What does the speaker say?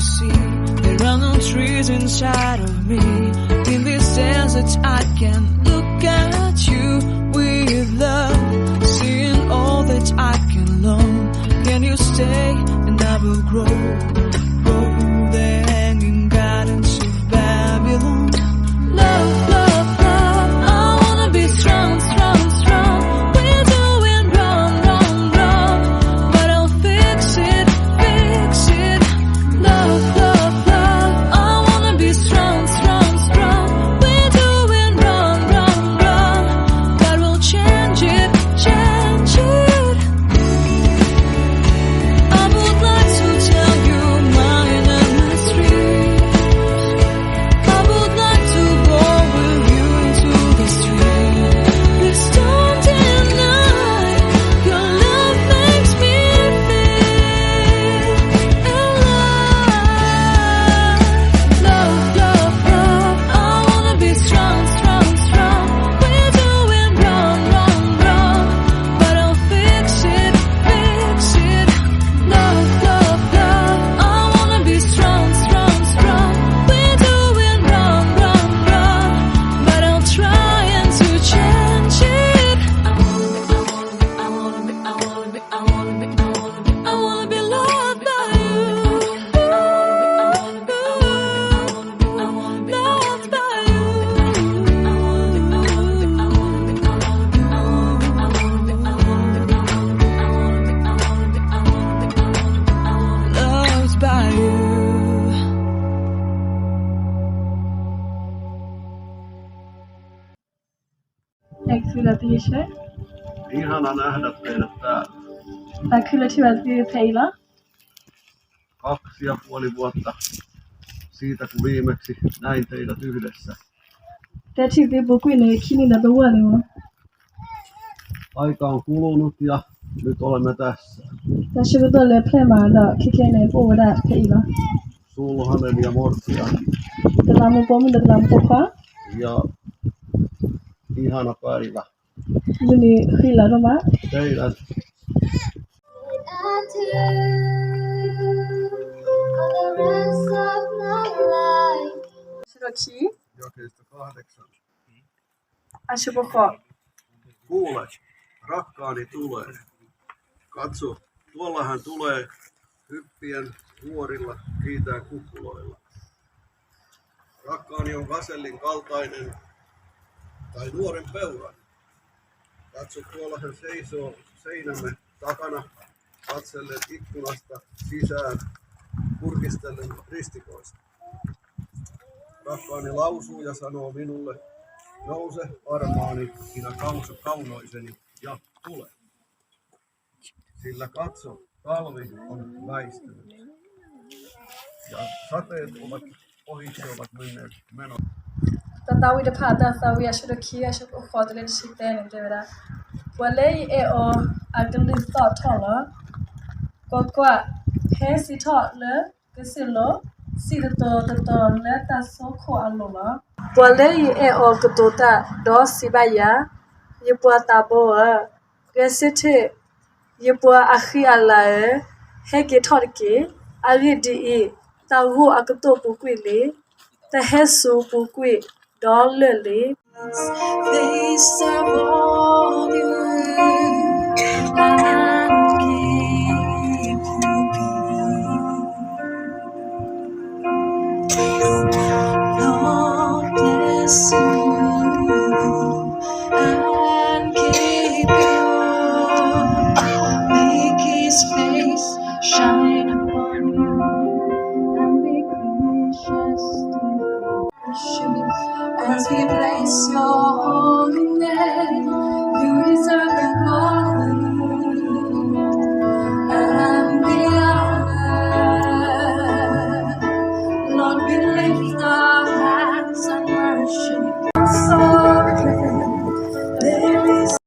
see. There are no trees inside of me. In this desert I can look at you with love, seeing all that I can learn. Can you stay and I will grow the hanging gardens of Babylon. Love, love, love, I wanna be strong, strong, strong. We're doing wrong, wrong, wrong, but I'll fix it, fix it. Love, love, love, I wanna be strong, strong, strong. We're doing wrong, wrong, wrong, but we'll change it, change it. I would like to tell you my endless dreams. I would like to go with you into the street. Please don't deny, your love makes me feel alive. Love, love, love, I wanna be strong, strong, strong. We're doing wrong, wrong, wrong, but I'll fix it, fix it. Love, love, love, I wanna be strong, strong, strong. We're doing wrong, wrong, wrong, but I'll try and to change it. I wanna be loved by you. Loved by you. Loved by you. Eikö kyllä tiedä? Ihana nähdä teidät täällä. Tai kyllä hyvä tiedä teillä. 2,5 vuotta siitä, kun viimeksi näin teidät yhdessä. Täytyy vielä kuin kiinni tuolla. Aika on kulunut ja nyt olemme tässä. Tässä kun tuolle plemaa kikene puhuta teillä. Sulhanen ja Morsian Tällä mun pomilla tällä mun pokaa. ja ihana päivä. Muni hilla roma. Teidän And for the rest of my life. Siroki. jakeesta 8. Ashuboko. Kuule, rakkaani tulee. Katso, tuolla hän tulee hyppien vuorilla, kiitää kukkuloilla. Rakkaani on gasellin kaltainen tai nuoren peuran. Katso, tuolla hän seisoo seinämme takana, katsellen ikkunasta sisään, kurkistellen ristikoista. Rakkaani lausuu ja sanoo minulle, nouse armaani, minä kaunoiseni ja tule. Sillä katso, talvi on väistynyt ja sateet ovat ohitse ovat menneet menoon. Tätä uida päätä saavia Siroki ashuboko tälle sitten tehdä. Walei o aglista tala. Kokwa he sitale kesilo sitato le taso ko alola. Walei o kutota do sibaya yepua taboa gesete yepua akhi alae he getorke agidi tahu akato pukwile ta hesu pukwi dolele. Face of all you and keep you peace. Lord bless you and keep you. Make His face shine upon you and be gracious to you. As we bless your holy name, you deserve the glory.